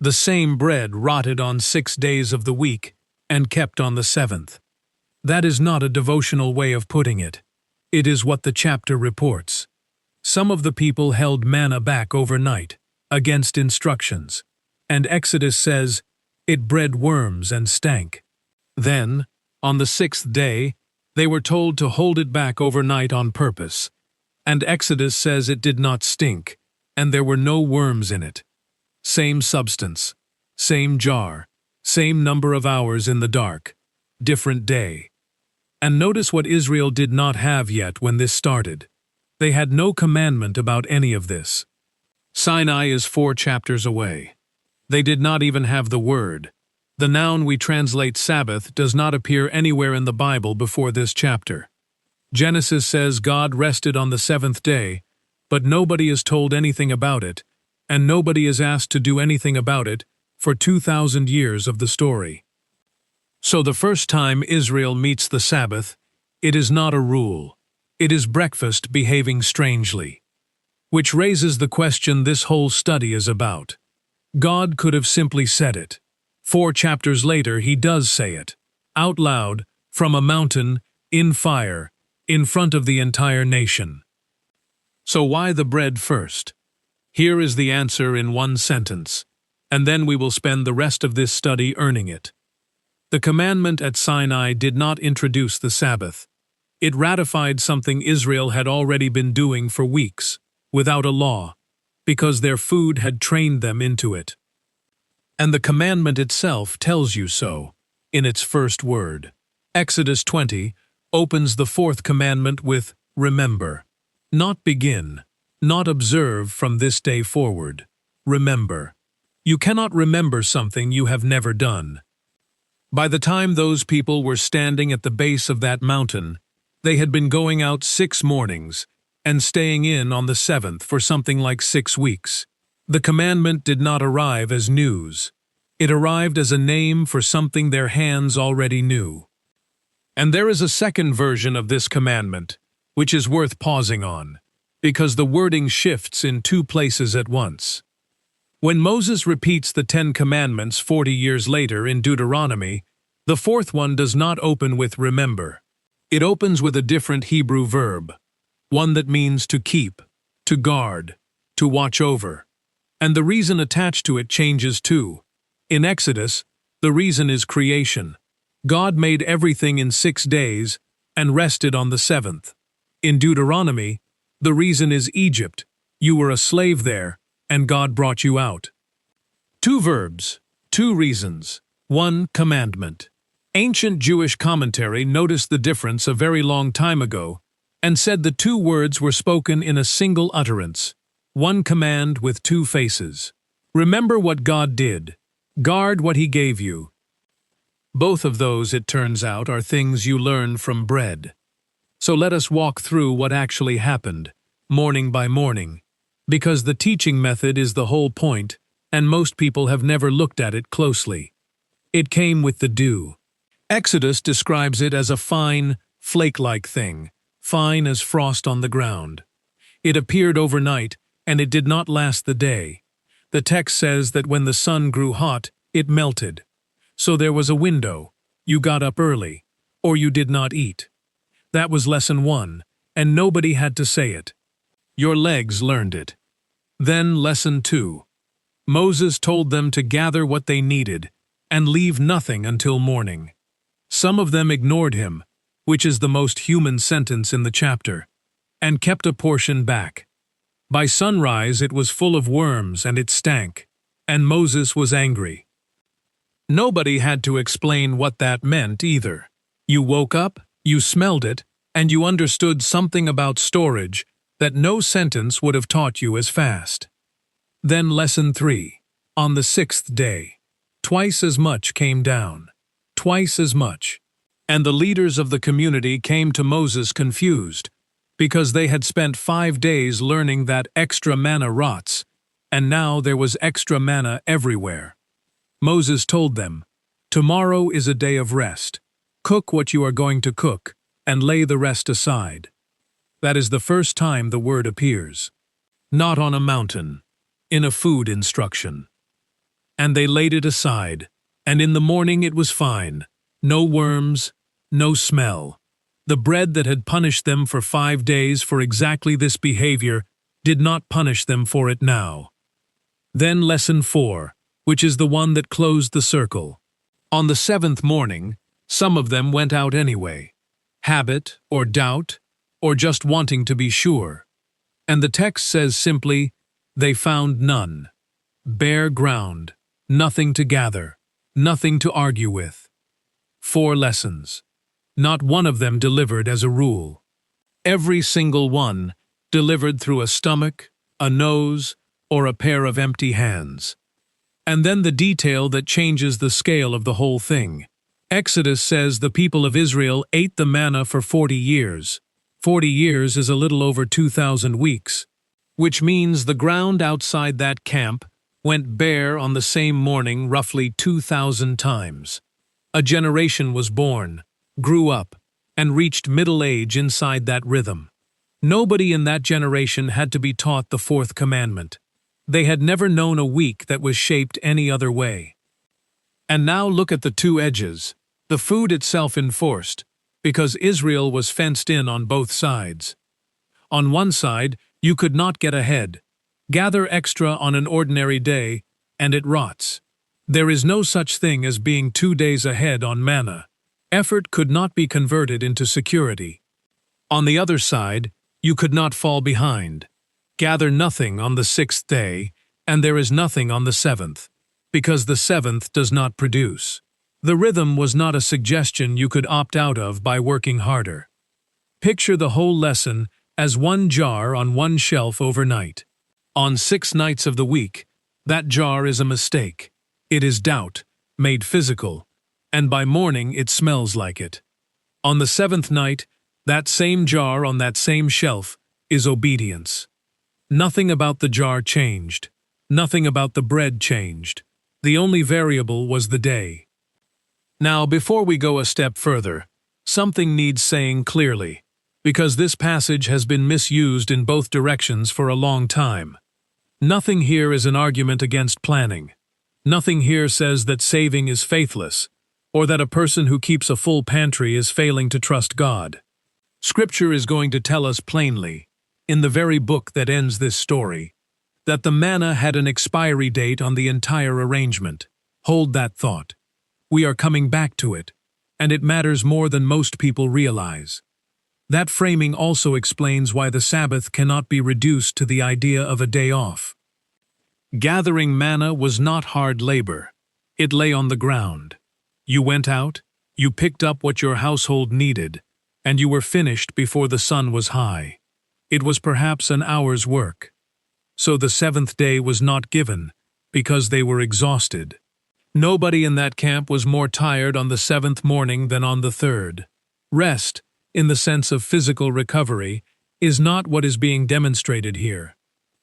The same bread rotted on 6 days of the week and kept on the seventh. That is not a devotional way of putting it. It is what the chapter reports. Some of the people held manna back overnight, against instructions, and Exodus says, it bred worms and stank. Then, on the 6th day, they were told to hold it back overnight on purpose, and Exodus says it did not stink, and there were no worms in it. Same substance, same jar, same number of hours in the dark, different day. And notice what Israel did not have yet when this started. They had no commandment about any of this. Sinai is 4 chapters away. They did not even have the word. The noun we translate Sabbath does not appear anywhere in the Bible before this chapter. Genesis says God rested on the 7th day, but nobody is told anything about it, and nobody is asked to do anything about it for 2,000 years of the story. So the first time Israel meets the Sabbath, it is not a rule. It is breakfast behaving strangely. Which raises the question this whole study is about. God could have simply said it. 4 chapters later he does say it, out loud, from a mountain, in fire, in front of the entire nation. So why the bread first? Here is the answer in one sentence, and then we will spend the rest of this study earning it. The commandment at Sinai did not introduce the Sabbath. It ratified something Israel had already been doing for weeks, without a law, because their food had trained them into it. And the commandment itself tells you so, in its first word. Exodus 20 opens the 4th commandment with remember. Not begin, not observe from this day forward. Remember. You cannot remember something you have never done. By the time those people were standing at the base of that mountain, they had been going out 6 mornings and staying in on the 7th for something like 6 weeks. The commandment did not arrive as news. It arrived as a name for something their hands already knew. And there is a second version of this commandment, which is worth pausing on, because the wording shifts in 2 places at once. When Moses repeats the 10 commandments 40 years later in Deuteronomy, the 4th one does not open with remember. It opens with a different Hebrew verb, one that means to keep, to guard, to watch over. And the reason attached to it changes too. In Exodus, the reason is creation. God made everything in 6 days and rested on the 7th. In Deuteronomy, the reason is Egypt. You were a slave there, and God brought you out. 2 verbs, 2 reasons, 1 commandment. Ancient Jewish commentary noticed the difference a very long time ago and said the 2 words were spoken in a single utterance, 1 command with 2 faces. Remember what God did. Guard what He gave you. Both of those, it turns out, are things you learn from bread. So let us walk through what actually happened, morning by morning, because the teaching method is the whole point, and most people have never looked at it closely. It came with the dew. Exodus describes it as a fine, flake-like thing, fine as frost on the ground. It appeared overnight, and it did not last the day. The text says that when the sun grew hot, it melted. So there was a window. You got up early, or you did not eat. That was lesson 1, and nobody had to say it. Your legs learned it. Then lesson 2. Moses told them to gather what they needed and leave nothing until morning. Some of them ignored him, which is the most human sentence in the chapter, and kept a portion back. By sunrise it was full of worms and it stank, and Moses was angry. Nobody had to explain what that meant either. You woke up, you smelled it, and you understood something about storage that no sentence would have taught you as fast. Then lesson 3. On the 6th day, twice as much came down. Twice as much. And the leaders of the community came to Moses confused, because they had spent 5 days learning that extra manna rots, and now there was extra manna everywhere. Moses told them, "Tomorrow is a day of rest. Cook what you are going to cook, and lay the rest aside." That is the first time the word appears. Not on a mountain, in a food instruction. and they laid it aside, and in the morning it was fine. No worms, no smell. The bread that had punished them for 5 days for exactly this behavior did not punish them for it now. Then lesson 4, which is the one that closed the circle. On the 7th morning, some of them went out anyway. Habit, or doubt, or just wanting to be sure. And the text says simply, they found none. Bare ground, nothing to gather, nothing to argue with. 4 lessons. Not one of them delivered as a rule. Every single one delivered through a stomach, a nose, or a pair of empty hands. And then the detail that changes the scale of the whole thing. Exodus says the people of Israel ate the manna for 40 years. 40 years is a little over 2,000 weeks, which means the ground outside that camp went bare on the same morning roughly 2,000 times. A generation was born, grew up, and reached middle age inside that rhythm. Nobody in that generation had to be taught the 4th commandment. They had never known a week that was shaped any other way. And now look at the 2 edges. The food itself enforced, because Israel was fenced in on both sides. On one side, you could not get ahead. Gather extra on an ordinary day, and it rots. There is no such thing as being 2 days ahead on manna. Effort could not be converted into security. On the other side, you could not fall behind. Gather nothing on the 6th day, and there is nothing on the 7th, because the 7th does not produce. The rhythm was not a suggestion you could opt out of by working harder. Picture the whole lesson as one jar on one shelf overnight. On 6 nights of the week, that jar is a mistake. It is doubt, made physical, and by morning it smells like it. On the 7th night, that same jar on that same shelf is obedience. Nothing about the jar changed. Nothing about the bread changed. The only variable was the day. Now, before we go a step further, something needs saying clearly, because this passage has been misused in both directions for a long time. Nothing here is an argument against planning. Nothing here says that saving is faithless, or that a person who keeps a full pantry is failing to trust God. Scripture is going to tell us plainly, in the very book that ends this story, that the manna had an expiry date on the entire arrangement. Hold that thought. We are coming back to it, and it matters more than most people realize. That framing also explains why the Sabbath cannot be reduced to the idea of a day off. Gathering manna was not hard labor. It lay on the ground. You went out, you picked up what your household needed, and you were finished before the sun was high. It was perhaps an hour's work. So the 7th day was not given, because they were exhausted. Nobody in that camp was more tired on the 7th morning than on the 3rd. Rest, in the sense of physical recovery, is not what is being demonstrated here.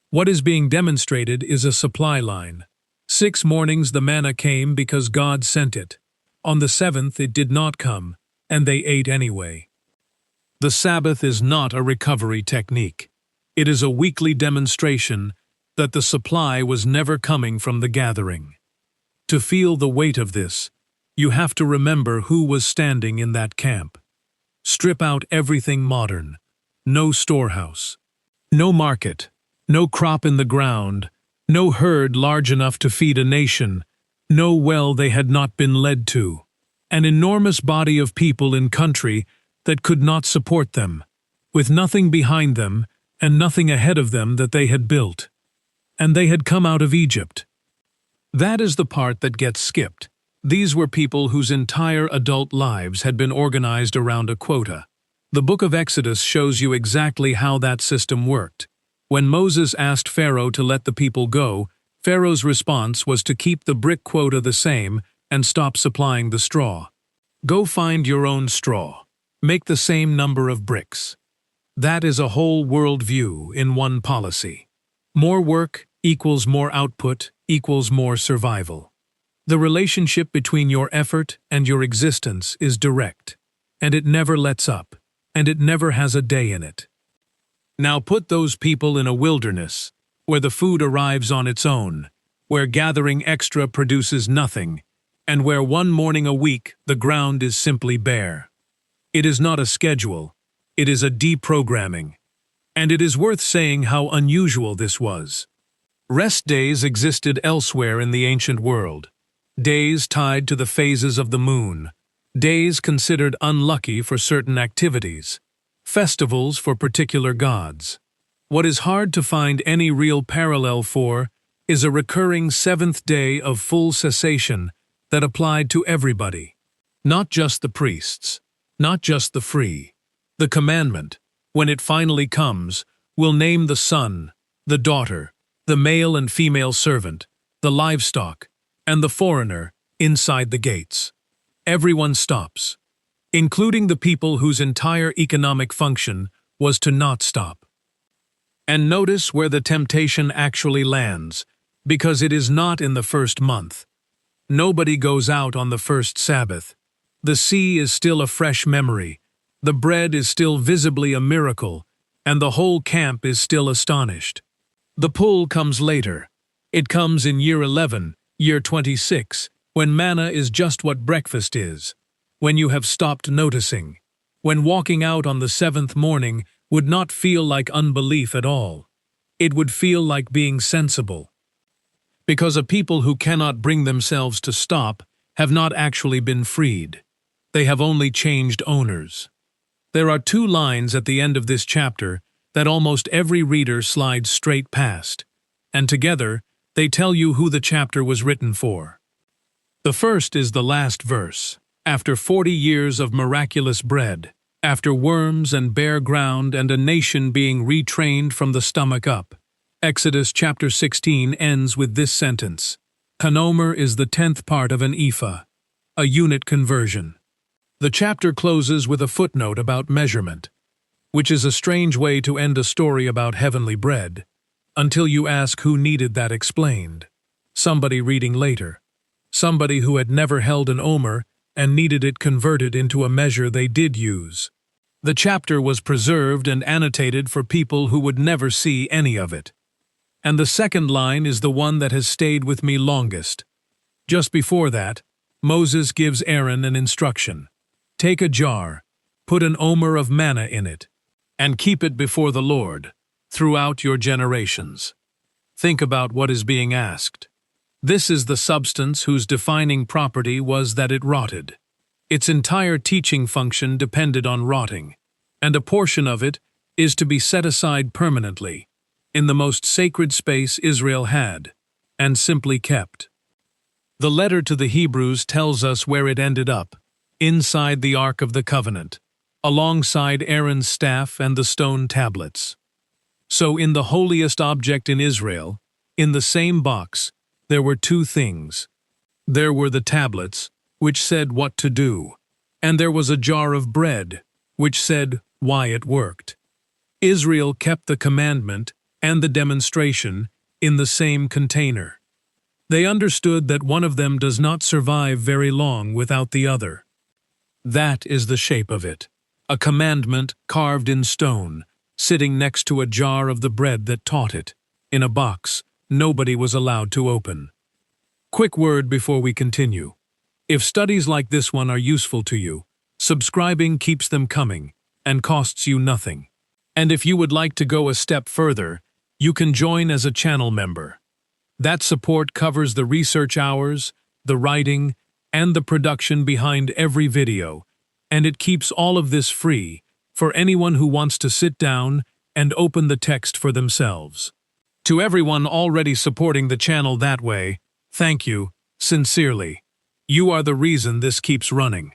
What is being demonstrated is a supply line. 6 mornings the manna came because God sent it. On the 7th it did not come, and they ate anyway. The Sabbath is not a recovery technique. It is a weekly demonstration that the supply was never coming from the gathering. To feel the weight of this, you have to remember who was standing in that camp. Strip out everything modern. No storehouse. No market. No crop in the ground. No herd large enough to feed a nation. No well they had not been led to. An enormous body of people in country that could not support them, with nothing behind them and nothing ahead of them that they had built. And they had come out of Egypt. That is the part that gets skipped. These were people whose entire adult lives had been organized around a quota. The book of Exodus shows you exactly how that system worked. When Moses asked Pharaoh to let the people go, Pharaoh's response was to keep the brick quota the same and stop supplying the straw. Go find your own straw. Make the same number of bricks. That is a whole worldview in one policy. More work equals more output equals more survival. The relationship between your effort and your existence is direct, and it never lets up, and it never has a day in it. Now put those people in a wilderness, where the food arrives on its own, where gathering extra produces nothing, and where one morning a week the ground is simply bare. It is not a schedule, it is a deprogramming. And it is worth saying how unusual this was. Rest days existed elsewhere in the ancient world. Days tied to the phases of the moon. Days considered unlucky for certain activities. Festivals for particular gods. What is hard to find any real parallel for is a recurring seventh day of full cessation that applied to everybody. Not just the priests. Not just the free. The commandment, when it finally comes, will name the son, the daughter, the male and female servant, the livestock, and the foreigner inside the gates. Everyone stops, including the people whose entire economic function was to not stop. And notice where the temptation actually lands, because it is not in the first month. Nobody goes out on the first Sabbath. The sea is still a fresh memory, the bread is still visibly a miracle, and the whole camp is still astonished. The pull comes later. It comes in year 11, year 26, when manna is just what breakfast is, when you have stopped noticing, when walking out on the seventh morning would not feel like unbelief at all. It would feel like being sensible. Because a people who cannot bring themselves to stop have not actually been freed. They have only changed owners. There are two lines at the end of this chapter that almost every reader slides straight past, and together they tell you who the chapter was written for. The first is the last verse. After 40 years of miraculous bread, after worms and bare ground and a nation being retrained from the stomach up, Exodus chapter 16 ends with this sentence: An omer is the 10th part of an ephah, a unit conversion. The chapter closes with a footnote about measurement, which is a strange way to end a story about heavenly bread, until you ask who needed that explained. Somebody reading later. Somebody who had never held an omer and needed it converted into a measure they did use. The chapter was preserved and annotated for people who would never see any of it. And the second line is the one that has stayed with me longest. Just before that, Moses gives Aaron an instruction. Take a jar, put an omer of manna in it, and keep it before the Lord, throughout your generations. Think about what is being asked. This is the substance whose defining property was that it rotted. Its entire teaching function depended on rotting, and a portion of it is to be set aside permanently, in the most sacred space Israel had, and simply kept. The letter to the Hebrews tells us where it ended up, inside the Ark of the Covenant, alongside Aaron's staff and the stone tablets. So in the holiest object in Israel, in the same box, there were two things. There were the tablets, which said what to do, and there was a jar of bread, which said why it worked. Israel kept the commandment and the demonstration in the same container. They understood that one of them does not survive very long without the other. That is the shape of it, a commandment carved in stone, sitting next to a jar of the bread that taught it, in a box nobody was allowed to open. Quick word before we continue. If studies like this one are useful to you, subscribing keeps them coming and costs you nothing. And if you would like to go a step further, you can join as a channel member. That support covers the research hours, the writing, and the production behind every video, and it keeps all of this free for anyone who wants to sit down and open the text for themselves. To everyone already supporting the channel that way, thank you, sincerely. You are the reason this keeps running.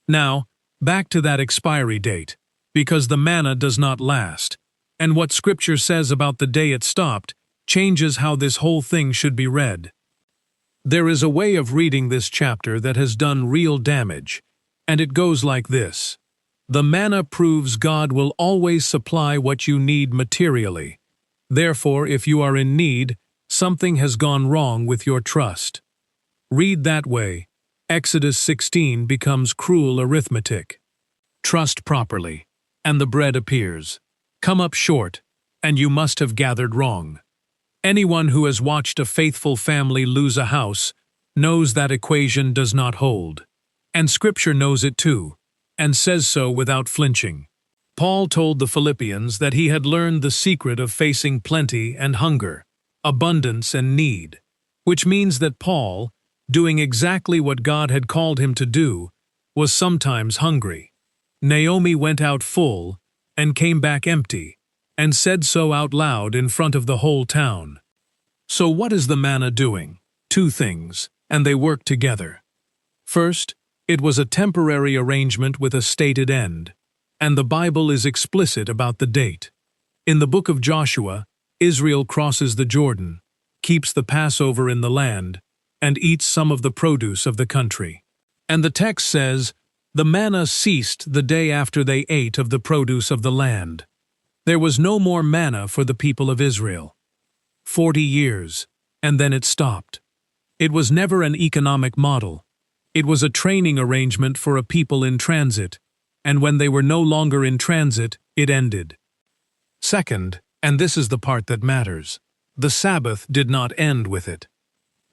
Now, back to that expiry date, because the manna does not last, and what Scripture says about the day it stopped changes how this whole thing should be read. There is a way of reading this chapter that has done real damage, and it goes like this. The manna proves God will always supply what you need materially. Therefore, if you are in need, something has gone wrong with your trust. Read that way. Exodus 16 becomes cruel arithmetic. Trust properly, and the bread appears. Come up short, and you must have gathered wrong. Anyone who has watched a faithful family lose a house knows that equation does not hold. And Scripture knows it too, and says so without flinching. Paul told the Philippians that he had learned the secret of facing plenty and hunger, abundance and need, which means that Paul, doing exactly what God had called him to do, was sometimes hungry. Naomi went out full and came back empty, and said so out loud in front of the whole town. So what is the manna doing? Two things, and they work together. First, it was a temporary arrangement with a stated end, and the Bible is explicit about the date. In the book of Joshua, Israel crosses the Jordan, keeps the Passover in the land, and eats some of the produce of the country. And the text says, "The manna ceased the day after they ate of the produce of the land." There was no more manna for the people of Israel. 40 years, and then it stopped. It was never an economic model. It was a training arrangement for a people in transit, and when they were no longer in transit, it ended. Second, and this is the part that matters, the Sabbath did not end with it.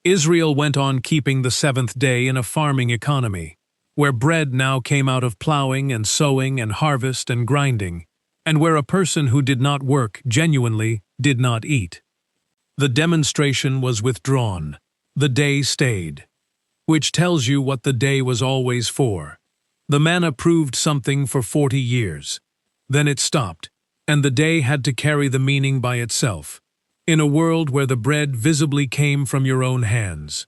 Israel went on keeping the seventh day in a farming economy, where bread now came out of plowing and sowing and harvest and grinding, and where a person who did not work genuinely did not eat. The demonstration was withdrawn. The day stayed, which tells you what the day was always for. The manna proved something for 40 years. Then it stopped, and the day had to carry the meaning by itself, in a world where the bread visibly came from your own hands.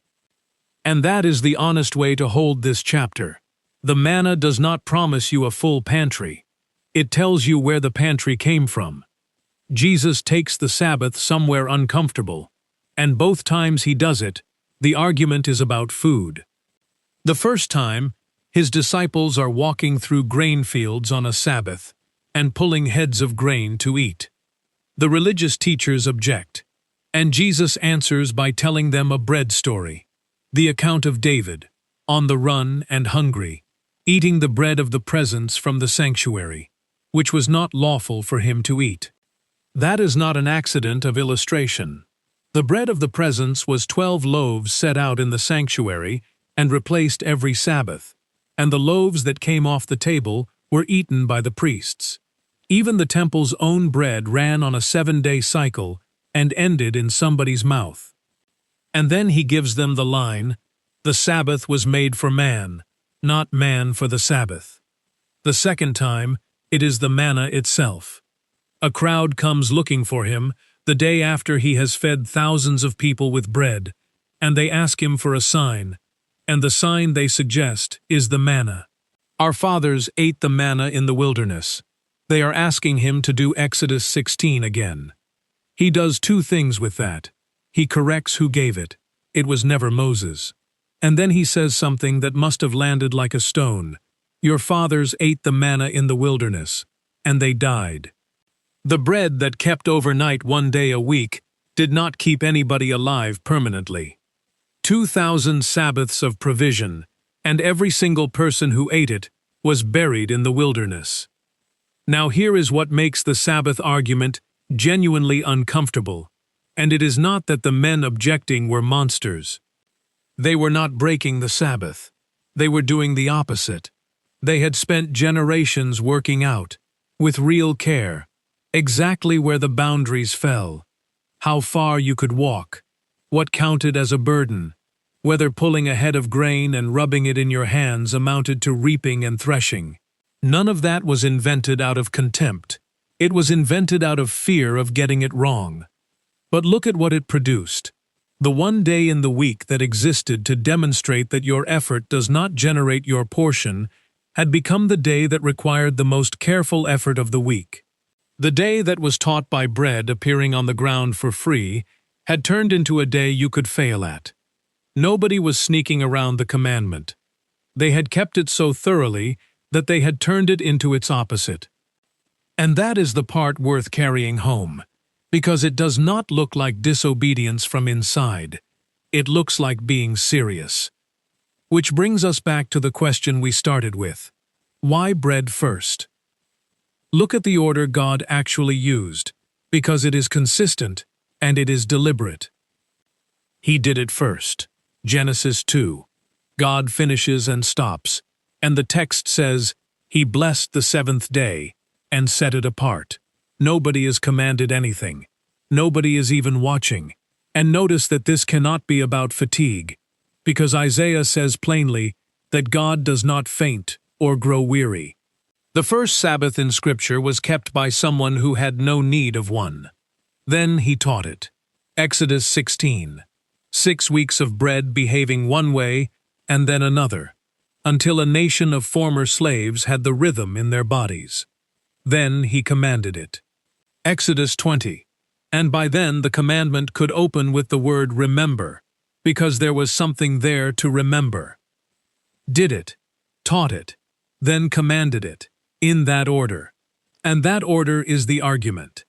And that is the honest way to hold this chapter. The manna does not promise you a full pantry. It tells you where the pantry came from. Jesus takes the Sabbath somewhere uncomfortable, and both times he does it, the argument is about food. The first time, his disciples are walking through grain fields on a Sabbath and pulling heads of grain to eat. The religious teachers object, and Jesus answers by telling them a bread story, the account of David, on the run and hungry, eating the bread of the presence from the sanctuary, which was not lawful for him to eat. That is not an accident of illustration. The bread of the presence was 12 loaves set out in the sanctuary and replaced every Sabbath, and the loaves that came off the table were eaten by the priests. Even the temple's own bread ran on a 7-day cycle and ended in somebody's mouth. And then he gives them the line, "The Sabbath was made for man, not man for the Sabbath." The second time, it is the manna itself. A crowd comes looking for him the day after he has fed thousands of people with bread, and they ask him for a sign, and the sign they suggest is the manna. Our fathers ate the manna in the wilderness. They are asking him to do Exodus 16 again. He does two things with that. He corrects who gave it. It was never Moses. And then he says something that must have landed like a stone. Your fathers ate the manna in the wilderness, and they died. The bread that kept overnight 1 day a week did not keep anybody alive permanently. 2,000 Sabbaths of provision, and every single person who ate it was buried in the wilderness. Now here is what makes the Sabbath argument genuinely uncomfortable, and it is not that the men objecting were monsters. They were not breaking the Sabbath. They were doing the opposite. They had spent generations working out, with real care, exactly where the boundaries fell, how far you could walk, what counted as a burden, whether pulling a head of grain and rubbing it in your hands amounted to reaping and threshing. None of that was invented out of contempt. It was invented out of fear of getting it wrong. But look at what it produced. The 1 day in the week that existed to demonstrate that your effort does not generate your portion had become the day that required the most careful effort of the week. The day that was taught by bread appearing on the ground for free had turned into a day you could fail at. Nobody was sneaking around the commandment. They had kept it so thoroughly that they had turned it into its opposite. And that is the part worth carrying home, because it does not look like disobedience from inside. It looks like being serious. Which brings us back to the question we started with. Why bread first? Look at the order God actually used, because it is consistent, and it is deliberate. He did it first. Genesis 2. God finishes and stops, and the text says, He blessed the seventh day and set it apart. Nobody is commanded anything. Nobody is even watching. And notice that this cannot be about fatigue, because Isaiah says plainly that God does not faint or grow weary. The first Sabbath in Scripture was kept by someone who had no need of one. Then he taught it. Exodus 16. 6 weeks of bread behaving one way and then another, until a nation of former slaves had the rhythm in their bodies. Then he commanded it. Exodus 20. And by then the commandment could open with the word remember, because there was something there to remember. Did it, taught it, then commanded it, in that order. And that order is the argument.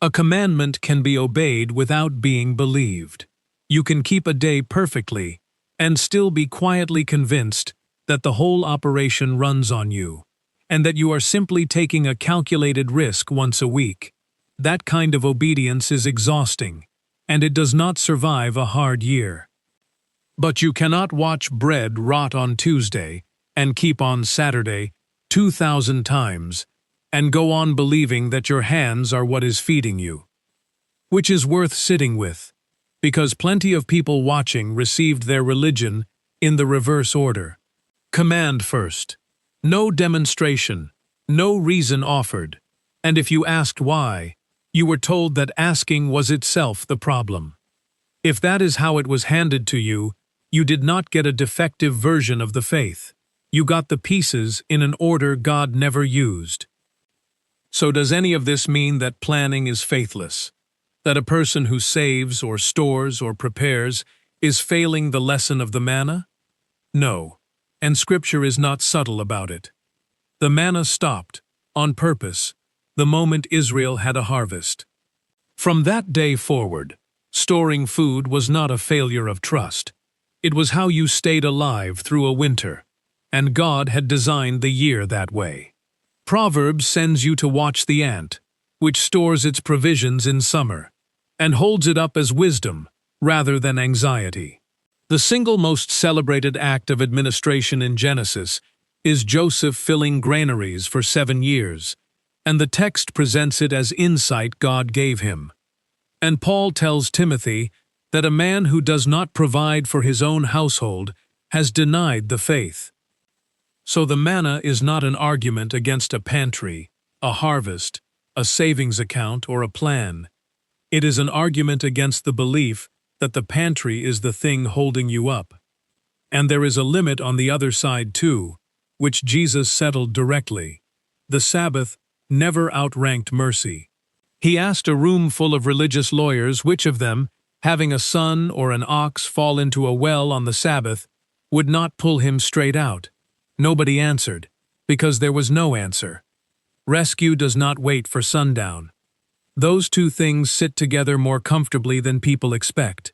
A commandment can be obeyed without being believed. You can keep a day perfectly and still be quietly convinced that the whole operation runs on you, and that you are simply taking a calculated risk once a week. That kind of obedience is exhausting, and it does not survive a hard year. But you cannot watch bread rot on Tuesday and keep on Saturday 2,000 times, and go on believing that your hands are what is feeding you. Which is worth sitting with, because plenty of people watching received their religion in the reverse order. Command first. No demonstration, no reason offered, and if you asked why, you were told that asking was itself the problem. If that is how it was handed to you, you did not get a defective version of the faith. You got the pieces in an order God never used. So does any of this mean that planning is faithless? That a person who saves or stores or prepares is failing the lesson of the manna? No, and Scripture is not subtle about it. The manna stopped, on purpose, the moment Israel had a harvest. From that day forward, storing food was not a failure of trust. It was how you stayed alive through a winter, and God had designed the year that way. Proverbs sends you to watch the ant, which stores its provisions in summer, and holds it up as wisdom rather than anxiety. The single most celebrated act of administration in Genesis is Joseph filling granaries for 7 years, and the text presents it as insight God gave him. And Paul tells Timothy that a man who does not provide for his own household has denied the faith. So the manna is not an argument against a pantry, a harvest, a savings account, or a plan. It is an argument against the belief that the pantry is the thing holding you up. And there is a limit on the other side too, which Jesus settled directly. The Sabbath never outranked mercy. He asked a room full of religious lawyers which of them, having a son or an ox fall into a well on the Sabbath, would not pull him straight out. Nobody answered, because there was no answer. Rescue does not wait for sundown. Those two things sit together more comfortably than people expect.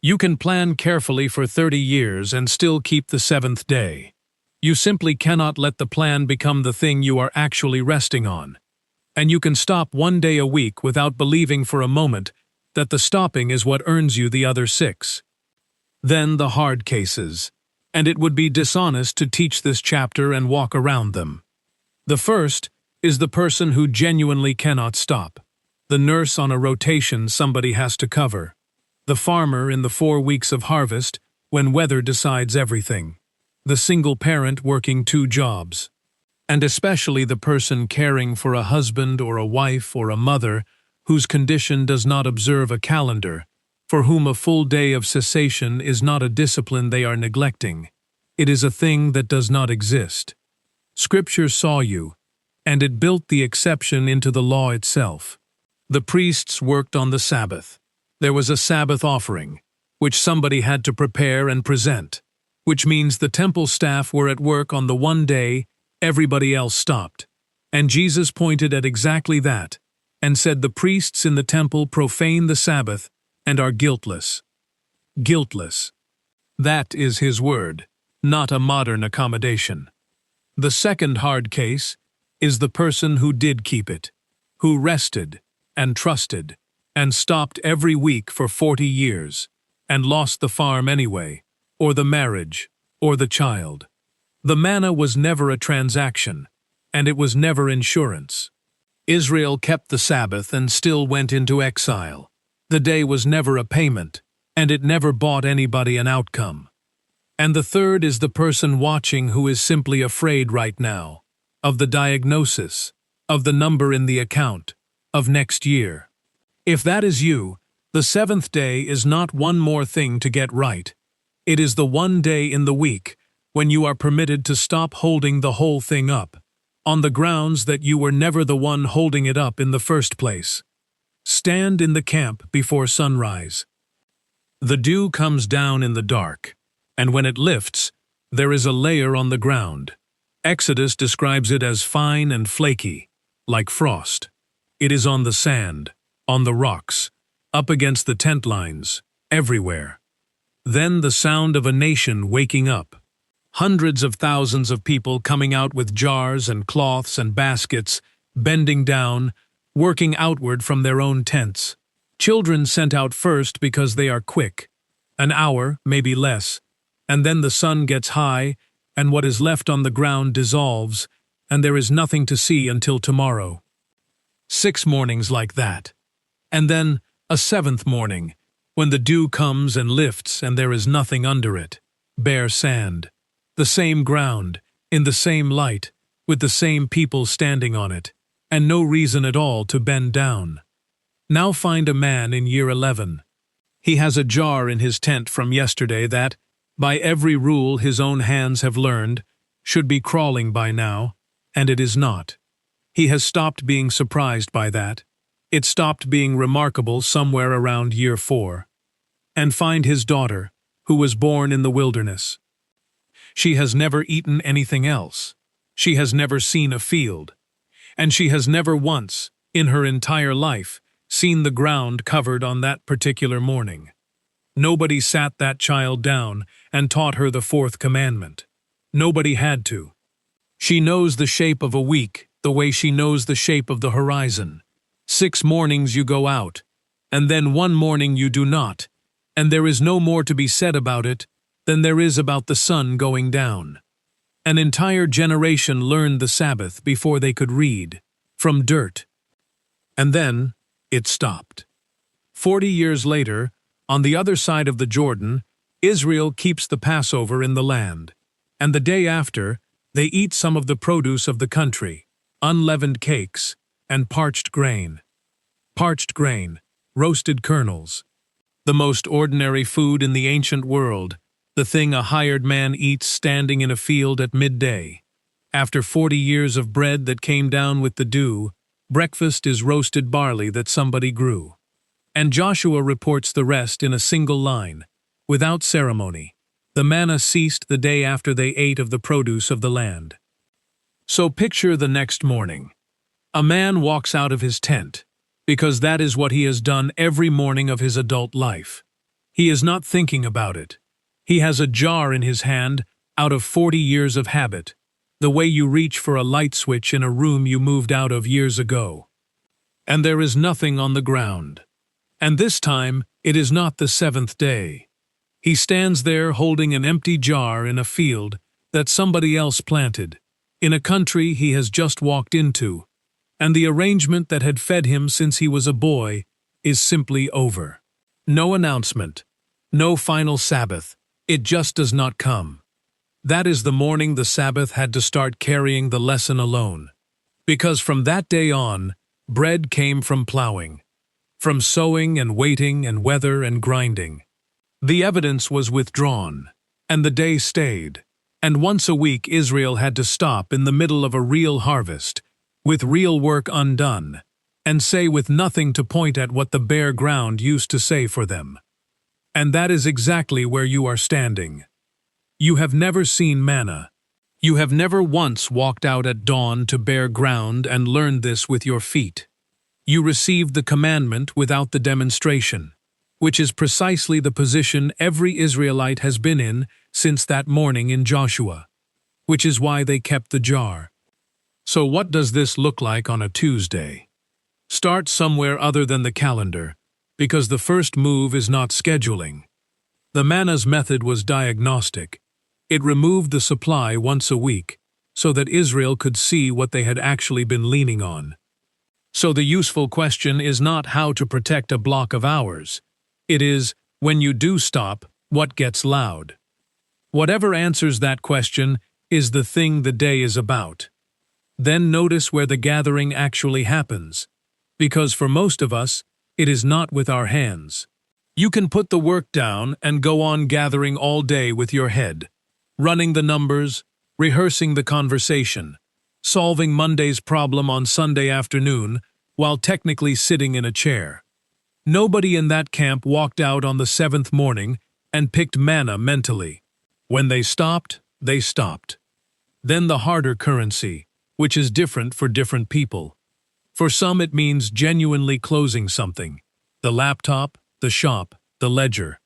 You can plan carefully for 30 years and still keep the seventh day. You simply cannot let the plan become the thing you are actually resting on. And you can stop 1 day a week without believing for a moment that the stopping is what earns you the other 6. Then the hard cases, and it would be dishonest to teach this chapter and walk around them. The first is the person who genuinely cannot stop. The nurse on a rotation somebody has to cover. The farmer in the 4 weeks of harvest when weather decides everything. The single parent working 2 jobs. And especially the person caring for a husband or a wife or a mother whose condition does not observe a calendar, for whom a full day of cessation is not a discipline they are neglecting. It is a thing that does not exist. Scripture saw you, and it built the exception into the law itself. The priests worked on the Sabbath. There was a Sabbath offering, which somebody had to prepare and present, which means the temple staff were at work on the one day everybody else stopped. And Jesus pointed at exactly that, and said the priests in the temple profane the Sabbath and are guiltless. Guiltless. That is his word, not a modern accommodation. The second hard case is the person who did keep it, who rested and trusted and stopped every week for 40 years, and lost the farm anyway, or the marriage, or the child. The manna was never a transaction, and it was never insurance. Israel kept the Sabbath and still went into exile. The day was never a payment, and it never bought anybody an outcome. And the third is the person watching who is simply afraid right now, of the diagnosis, of the number in the account, of next year. If that is you, the seventh day is not one more thing to get right. It is the one day in the week when you are permitted to stop holding the whole thing up, on the grounds that you were never the one holding it up in the first place. Stand in the camp before sunrise. The dew comes down in the dark, and when it lifts, there is a layer on the ground. Exodus describes it as fine and flaky, like frost. It is on the sand, on the rocks, up against the tent lines, everywhere. Then the sound of a nation waking up. Hundreds of thousands of people coming out with jars and cloths and baskets, bending down, working outward from their own tents. Children sent out first because they are quick, an hour, maybe less, and then the sun gets high, and what is left on the ground dissolves, and there is nothing to see until tomorrow. 6 mornings like that. And then a 7th morning, when the dew comes and lifts and there is nothing under it, bare sand. The same ground, in the same light, with the same people standing on it, and no reason at all to bend down. Now find a man in year 11. He has a jar in his tent from yesterday that, by every rule his own hands have learned, should be crawling by now, and it is not. He has stopped being surprised by that. It stopped being remarkable somewhere around year 4. And find his daughter, who was born in the wilderness. She has never eaten anything else. She has never seen a field. And she has never once, in her entire life, seen the ground covered on that particular morning. Nobody sat that child down and taught her the 4th commandment. Nobody had to. She knows the shape of a week the way she knows the shape of the horizon. 6 mornings you go out, and then 1 morning you do not, and there is no more to be said about it than there is about the sun going down. An entire generation learned the Sabbath before they could read, from dirt. And then it stopped. 40 years later, on the other side of the Jordan, Israel keeps the Passover in the land, and the day after, they eat some of the produce of the country, unleavened cakes, and parched grain. Parched grain, roasted kernels. The most ordinary food in the ancient world, the thing a hired man eats standing in a field at midday. After 40 years of bread that came down with the dew, breakfast is roasted barley that somebody grew. And Joshua reports the rest in a single line, without ceremony. The manna ceased the day after they ate of the produce of the land. So picture the next morning. A man walks out of his tent, because that is what he has done every morning of his adult life. He is not thinking about it. He has a jar in his hand out of 40 years of habit, the way you reach for a light switch in a room you moved out of years ago. And there is nothing on the ground. And this time, it is not the 7th day. He stands there holding an empty jar in a field that somebody else planted, in a country he has just walked into, and the arrangement that had fed him since he was a boy is simply over. No announcement, no final Sabbath, it just does not come. That is the morning the Sabbath had to start carrying the lesson alone, because from that day on, bread came from plowing, from sowing and waiting and weather and grinding. The evidence was withdrawn, and the day stayed, and once a week Israel had to stop in the middle of a real harvest, with real work undone, and say with nothing to point at what the bare ground used to say for them. And that is exactly where you are standing. You have never seen manna. You have never once walked out at dawn to bare ground and learned this with your feet. You received the commandment without the demonstration, which is precisely the position every Israelite has been in since that morning in Joshua, which is why they kept the jar. So what does this look like on a Tuesday? Start somewhere other than the calendar, because the first move is not scheduling. The manna's method was diagnostic. It removed the supply once a week, so that Israel could see what they had actually been leaning on. So the useful question is not how to protect a block of hours. It is, when you do stop, what gets loud? Whatever answers that question is the thing the day is about. Then notice where the gathering actually happens, because for most of us, it is not with our hands. You can put the work down and go on gathering all day with your head, running the numbers, rehearsing the conversation, solving Monday's problem on Sunday afternoon while technically sitting in a chair. Nobody in that camp walked out on the seventh morning and picked manna mentally. When they stopped, they stopped. Then the harder currency, which is different for different people. For some it means genuinely closing something, the laptop, the shop, the ledger.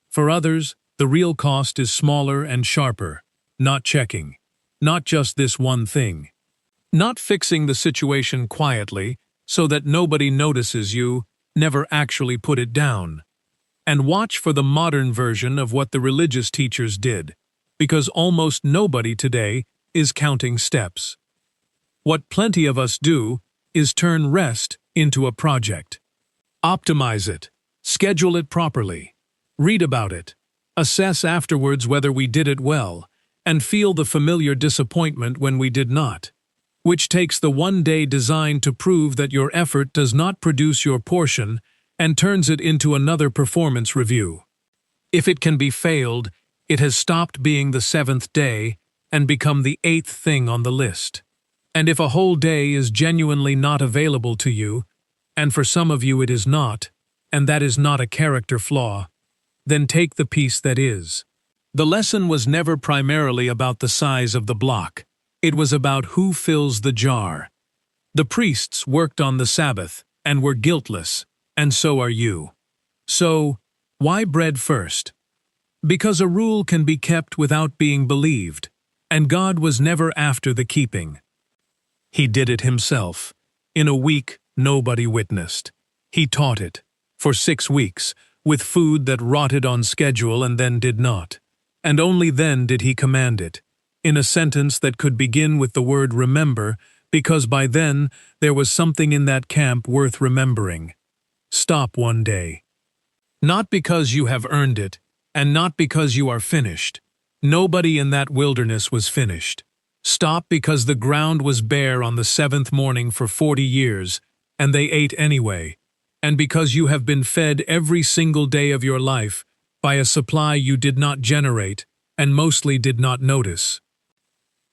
For others, the real cost is smaller and sharper, not checking, not just this one thing. Not fixing the situation quietly so that nobody notices you, never actually put it down. And watch for the modern version of what the religious teachers did, because almost nobody today is counting steps. What plenty of us do is turn rest into a project. Optimize it, schedule it properly, read about it, assess afterwards whether we did it well, and feel the familiar disappointment when we did not, which takes the one-day design to prove that your effort does not produce your portion and turns it into another performance review. If it can be failed, it has stopped being the seventh day and become the eighth thing on the list. And if a whole day is genuinely not available to you, and for some of you it is not, and that is not a character flaw, then take the piece that is. The lesson was never primarily about the size of the block. It was about who fills the jar. The priests worked on the Sabbath and were guiltless, and so are you. So, why bread first? Because a rule can be kept without being believed, and God was never after the keeping. He did it himself. In a week, nobody witnessed. He taught it, for 6 weeks, with food that rotted on schedule and then did not. And only then did he command it, in a sentence that could begin with the word remember, because by then there was something in that camp worth remembering. Stop one day. Not because you have earned it, and not because you are finished. Nobody in that wilderness was finished. Stop because the ground was bare on the seventh morning for 40 years, and they ate anyway, and because you have been fed every single day of your life by a supply you did not generate and mostly did not notice.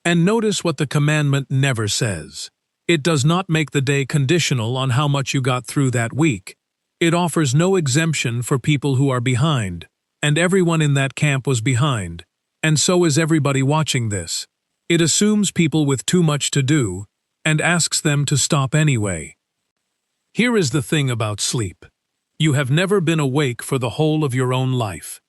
And notice what the commandment never says. It does not make the day conditional on how much you got through that week. It offers no exemption for people who are behind, and everyone in that camp was behind, and so is everybody watching this. It assumes people with too much to do, and asks them to stop anyway. Here is the thing about sleep. You have never been awake for the whole of your own life.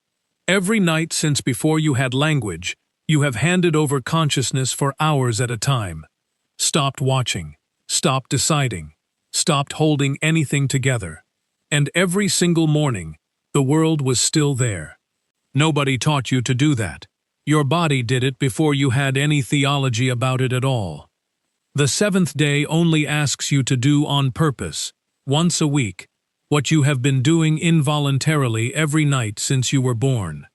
Every night since before you had language, you have handed over consciousness for hours at a time. Stopped watching, stopped deciding, stopped holding anything together. And every single morning, the world was still there. Nobody taught you to do that. Your body did it before you had any theology about it at all. The seventh day only asks you to do on purpose, once a week, what you have been doing involuntarily every night since you were born.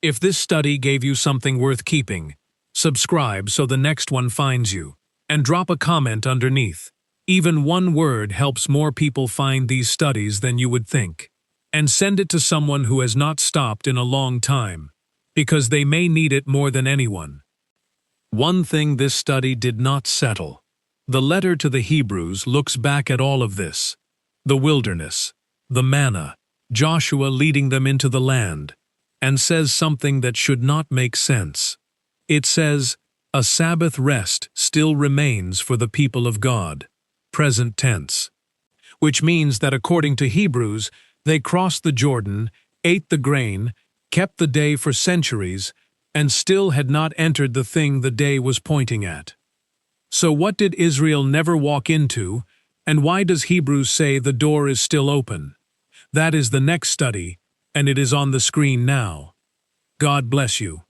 If this study gave you something worth keeping, subscribe so the next one finds you, and drop a comment underneath. Even one word helps more people find these studies than you would think. And send it to someone who has not stopped in a long time, because they may need it more than anyone. One thing this study did not settle. The letter to the Hebrews looks back at all of this. The wilderness, the manna, Joshua leading them into the land, and says something that should not make sense. It says, a Sabbath rest still remains for the people of God, present tense. Which means that according to Hebrews, they crossed the Jordan, ate the grain, kept the day for centuries, and still had not entered the thing the day was pointing at. So what did Israel never walk into, and why does Hebrews say the door is still open? That is the next study, and it is on the screen now. God bless you.